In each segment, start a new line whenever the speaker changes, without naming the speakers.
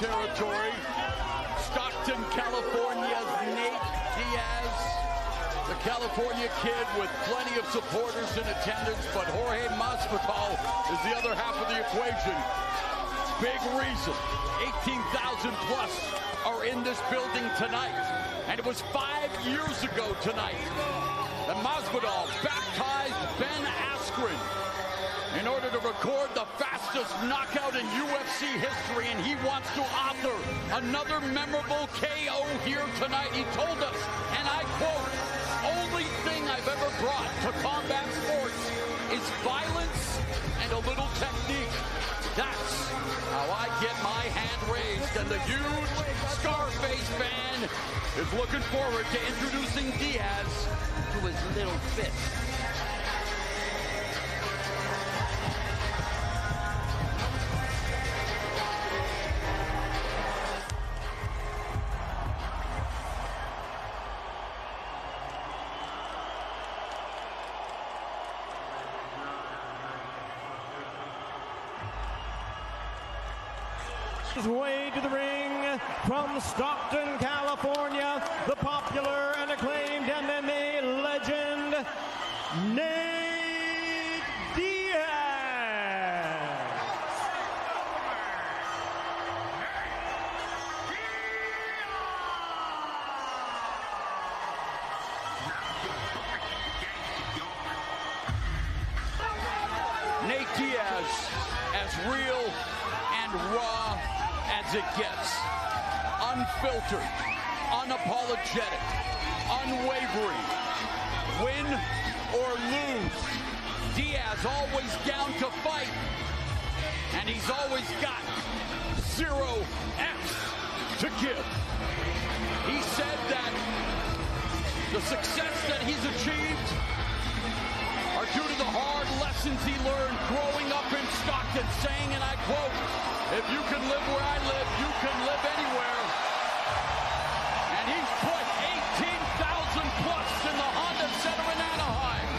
territory. Stockton, California's Nate Diaz. The California kid with plenty of supporters in attendance, but Jorge Masvidal is the other half of the equation. Big reason, 18,000 plus are in this building tonight. And it was 5 years ago tonight that Masvidal baptized Ben Askren in order to record the fastest knockout in UFC history, and he wants to author another memorable KO here tonight. He told us, and I quote, "Only thing I've ever brought to combat sports is violence and a little technique. That's how I get my hand raised." And the huge Scarface fan is looking forward to introducing Diaz to his little fist.
His way to the ring from Stockton, California, the popular and acclaimed MMA legend, Nate Diaz.
Nate Diaz, as real and raw as it gets. Unfiltered, unapologetic, unwavering. Win or lose, Diaz always down to fight. And he's always got 0 F's to give. He said that the success that he's achieved are due to the hard lessons he learned growing up in Stockton, saying, and I quote, "If you can live where I live, you can live anywhere." And he's put 18,000 plus in the Honda Center in Anaheim.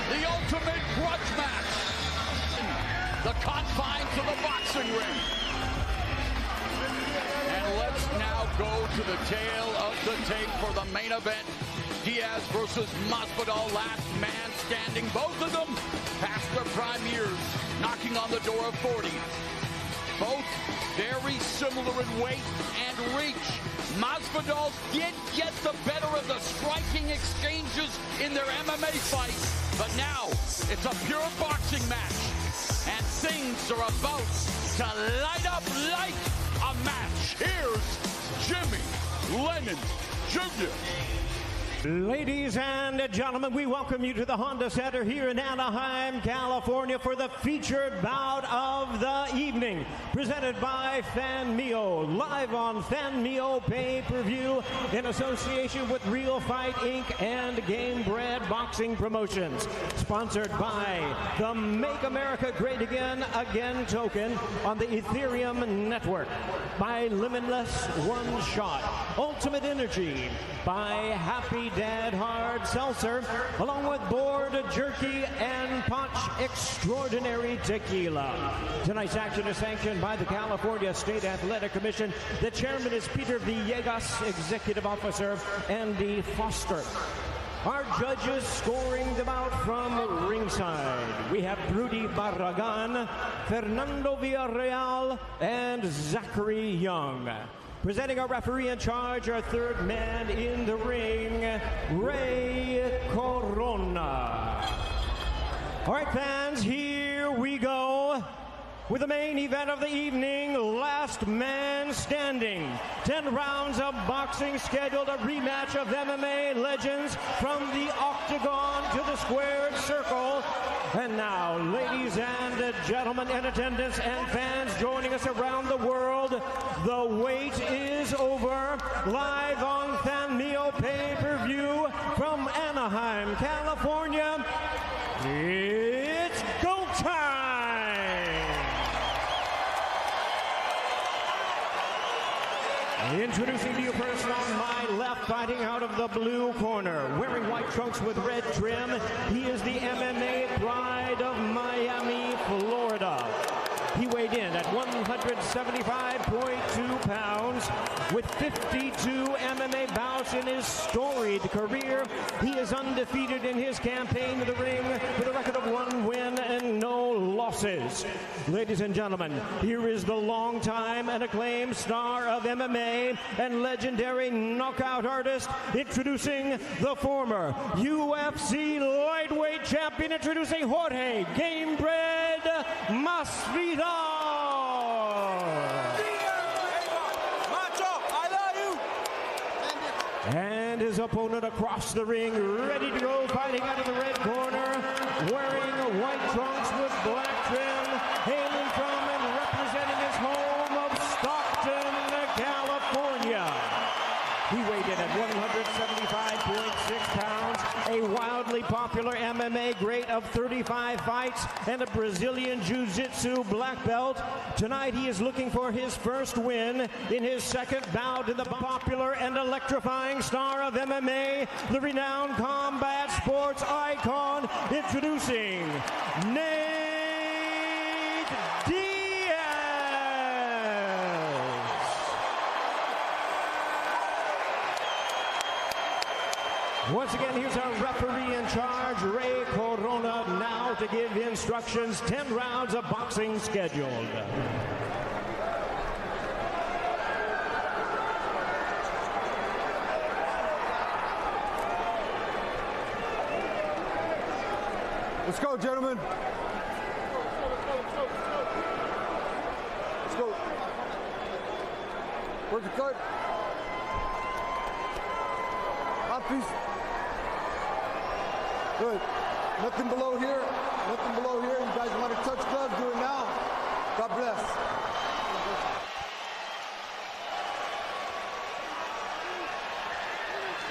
The ultimate grudge match. The confines of the boxing ring. And let's now go to the tail of the tape for the main event. Diaz versus Masvidal, last man standing. Both of them past their prime years, knocking on the door of 40. Both very similar in weight and reach. Masvidal did get the better of the striking exchanges in their MMA fight, but now it's a pure boxing match, and things are about to light up like a match. Here's Jimmy Lennon Jr.
Ladies and gentlemen, we welcome you to the Honda Center here in Anaheim, California for the featured bout of the evening, presented by FanMio, live on FanMio pay-per-view in association with Real Fight Inc. and Game Bred Boxing Promotions, sponsored by the Make America Great Again token on the Ethereum network, by Limitless One Shot, Ultimate Energy, by Happy Dad Hard Seltzer, along with Board Jerky and Punch Extraordinary Tequila. Tonight's action is sanctioned by the California State Athletic Commission. The chairman is Peter Villegas, Executive Officer Andy Foster. Our judges scoring the bout from ringside. We have Rudy Barragan, Fernando Villarreal, and Zachary Young. Presenting our referee in charge, our third man in the ring, Ray Corona. All right, fans, here we go with the main event of the evening, last man standing. 10 rounds of boxing scheduled, a rematch of MMA legends from the octagon to the squared circle. And now, ladies and gentlemen in attendance and fans joining us around the world, the wait is over. Live on FanMio pay-per-view from Anaheim, California, it's go time! Introducing to you first on my left, fighting out of the blue corner, wearing white trunks with red trim, he is the MMA pride of Miami, Florida. He weighed in at 175.2 pounds with 52 MMA bouts in his storied career. He is undefeated in his campaign to the ring with a record of 1 win and no losses. Ladies and gentlemen, here is the longtime and acclaimed star of MMA and legendary knockout artist, introducing the former UFC lightweight champion, introducing Jorge Gamebred Masvidal. And his opponent across the ring, ready to go, fighting out of the red corner, wearing white trunks with black trim, hailing from and representing his home of Stockton, California. He weighed in at 175.6 pounds, a wildly popular MMA great of 35 fights, and a Brazilian Jiu-Jitsu black belt. Tonight he is looking for his first win in his second bout in the popular and electrifying star of MMA, the renowned combat sports icon, introducing Nate Diaz. Once again, here's our referee in charge, Ray Corona, now to give instructions. 10 rounds of boxing scheduled.
Let's go, gentlemen. Let's go. Where's the cut? Mouthpiece. Good. Nothing below here. Nothing below here. You guys want to touch gloves? Do it now. God bless.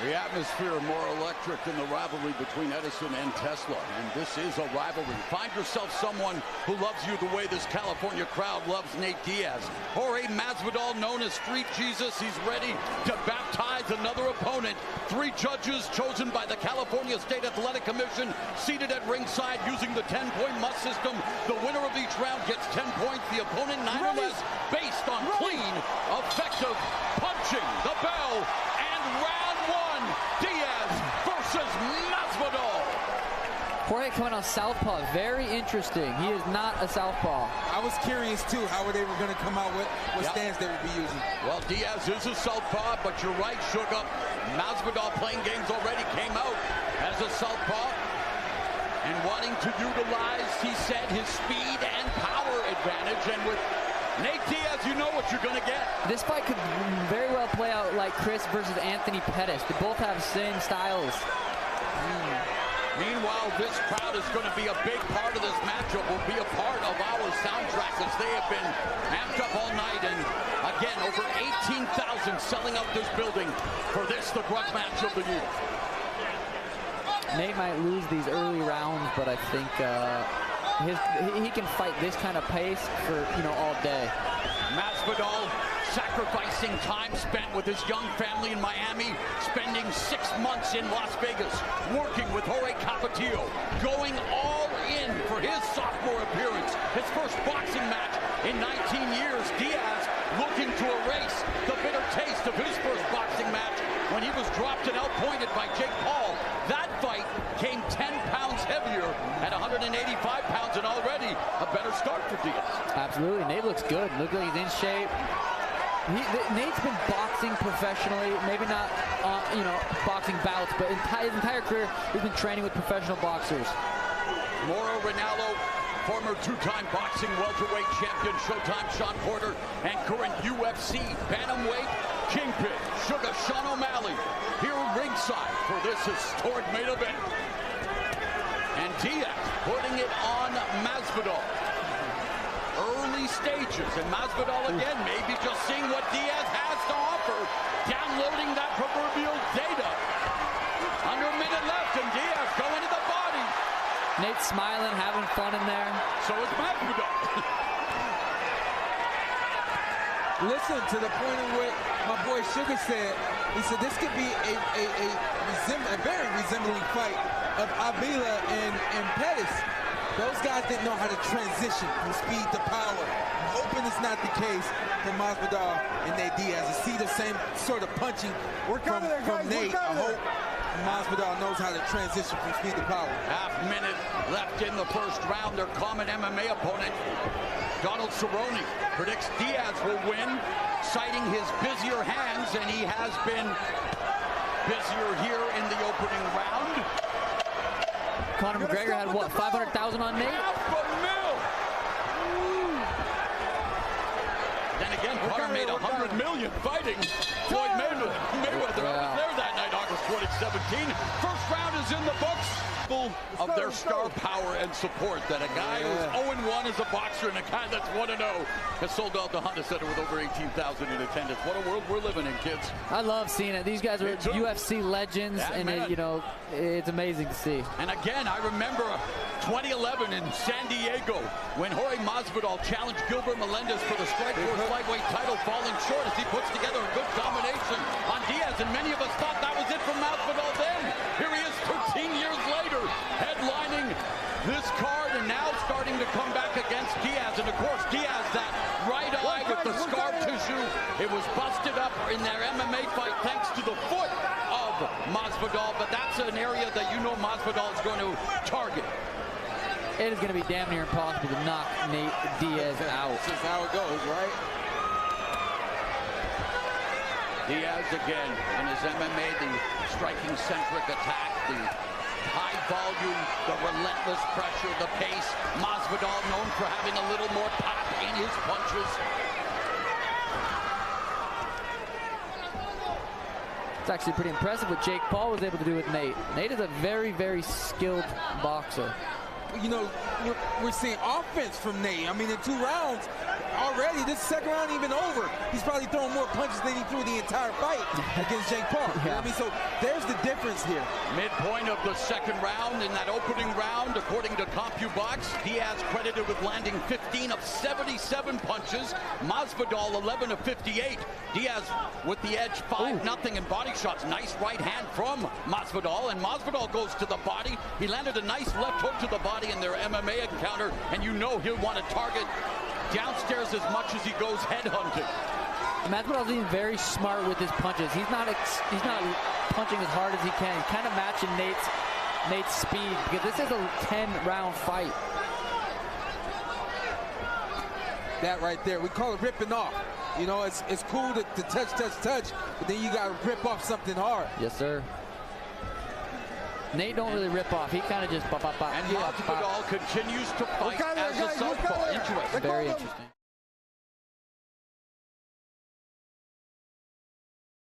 The atmosphere more electric than the rivalry between Edison and Tesla, and this is a rivalry. Find yourself someone who loves you the way this California crowd loves Nate Diaz. Jorge Masvidal, known as Street Jesus, he's ready to baptize another opponent. 3 judges chosen by the California State Athletic Commission, seated at ringside using the 10-point must system. The winner of each round gets 10 points, the opponent 9 or less, based on clean, effective punching. The bell, and round 1, Diaz versus Masvidal.
Jorge coming on southpaw, very interesting. He is not a southpaw.
I was curious too how they were going to come out with what stance they would be using.
Well, Diaz is a southpaw, but you're right, Sugar. Masvidal playing games already came out as a southpaw and wanting to utilize, he said, his speed and power advantage. And with Nate Diaz, you know what you're going to get.
This fight could very well play out like Chris versus Anthony Pettis. They both have same styles.
Meanwhile, this crowd is going to be a big part of this matchup, will be a part of our soundtrack as they have been amped up all night. And again, over 18,000 selling out this building for this, the drug match of the year.
Nate might lose these early rounds, but I think he can fight this kind of pace for, all day.
Masvidal sacrificing time spent with his young family in Miami, spending 6 months in Las Vegas, working with Jorge Capetillo, going all in for his sophomore appearance, his first boxing match in 19 years. Diaz looking to erase the bitter taste of his first boxing match when he was dropped and outpointed by Jake Paul. That fight came 10 pounds heavier at 185 pounds, and already a better start for Diaz.
Absolutely, Nate looks good. Looks like he's in shape. Nate's been boxing professionally, maybe not, boxing bouts, but his entire career he's been training with professional boxers.
Mauro Ranallo, former 2-time boxing welterweight champion, Showtime Sean Porter, and current UFC bantamweight kingpin, Sugar Sean O'Malley, here ringside for this historic main event. And Diaz putting it on Masvidal. Early stages, and Masvidal again maybe just seeing what Diaz has to offer, downloading that proverbial data. Under a minute left, and Diaz going to the body.
Nate smiling, having fun in there.
So is Masvidal.
Listen to the point of what my boy Sugar said. He said this could be a very resembling fight of Avila and Pettis. Those guys didn't know how to transition from speed to power. I'm hoping it's not the case for Masvidal and Nate Diaz. To see the same sort of punching from Nate. I hope Masvidal knows how to transition from speed to power.
Half minute left in the first round. Their common MMA opponent, Donald Cerrone, predicts Diaz will win, citing his busier hands, and he has been busier here in the opening round.
Conor McGregor had what, 500,000 on Nate?
$500,000. Then again, Conor made $100 million fighting Floyd Mayweather. I was there that night, August 2017. First round is in the books. Of their star power and support, that a guy who's 0-1 as a boxer and a guy that's 1-0 has sold out the Honda Center with over 18,000 in attendance. What a world we're living in, kids.
I love seeing it. These guys are UFC legends, and you know, it's amazing to see.
And again, I remember 2011 in San Diego when Jorge Masvidal challenged Gilbert Melendez for the Strikeforce lightweight title, falling short as he puts together a good combination on Diaz, and many of us thought that was it for Masvidal then. Here he is 13 years later, headlining this card, and now starting to come back against Diaz. And of course, Diaz, that right eye with the scar tissue, it was busted up in their MMA fight thanks to the foot of Masvidal, but that's an area that you know Masvidal is going to target.
It is going to be damn near impossible to knock Nate Diaz out.
This is how it goes, right?
Diaz again in his MMA, the striking-centric attack, the high volume, the relentless pressure, the pace. Masvidal known for having a little more pop in his punches.
It's actually pretty impressive what Jake Paul was able to do with Nate. Nate is a very, very skilled boxer.
You know, we're seeing offense from Nate. I mean, in 2 rounds already, this second round even over, he's probably throwing more punches than he threw the entire fight against Jake Paul. You know what I mean? So there's the difference here.
Midpoint of the second round. In that opening round, according to CompuBox, Diaz credited with landing 15 of 77 punches. Masvidal 11 of 58. Diaz with the edge 5-0 in body shots. Nice right hand from Masvidal, and Masvidal goes to the body. He landed a nice left hook to the body in their MMA encounter, and you know he'll want to target downstairs as much as he goes headhunting.
Masvidal's being very smart with his punches. He's not punching as hard as he can. He's kind of matching Nate's speed, because this is a 10-round fight.
That right there, we call it ripping off. You know, it's cool to touch, but then you got to rip off something hard.
Yes, sir. Nate don't really rip off. He kind of just pop.
And Masvidal continues to fight as a southpaw. Interesting.
Very interesting.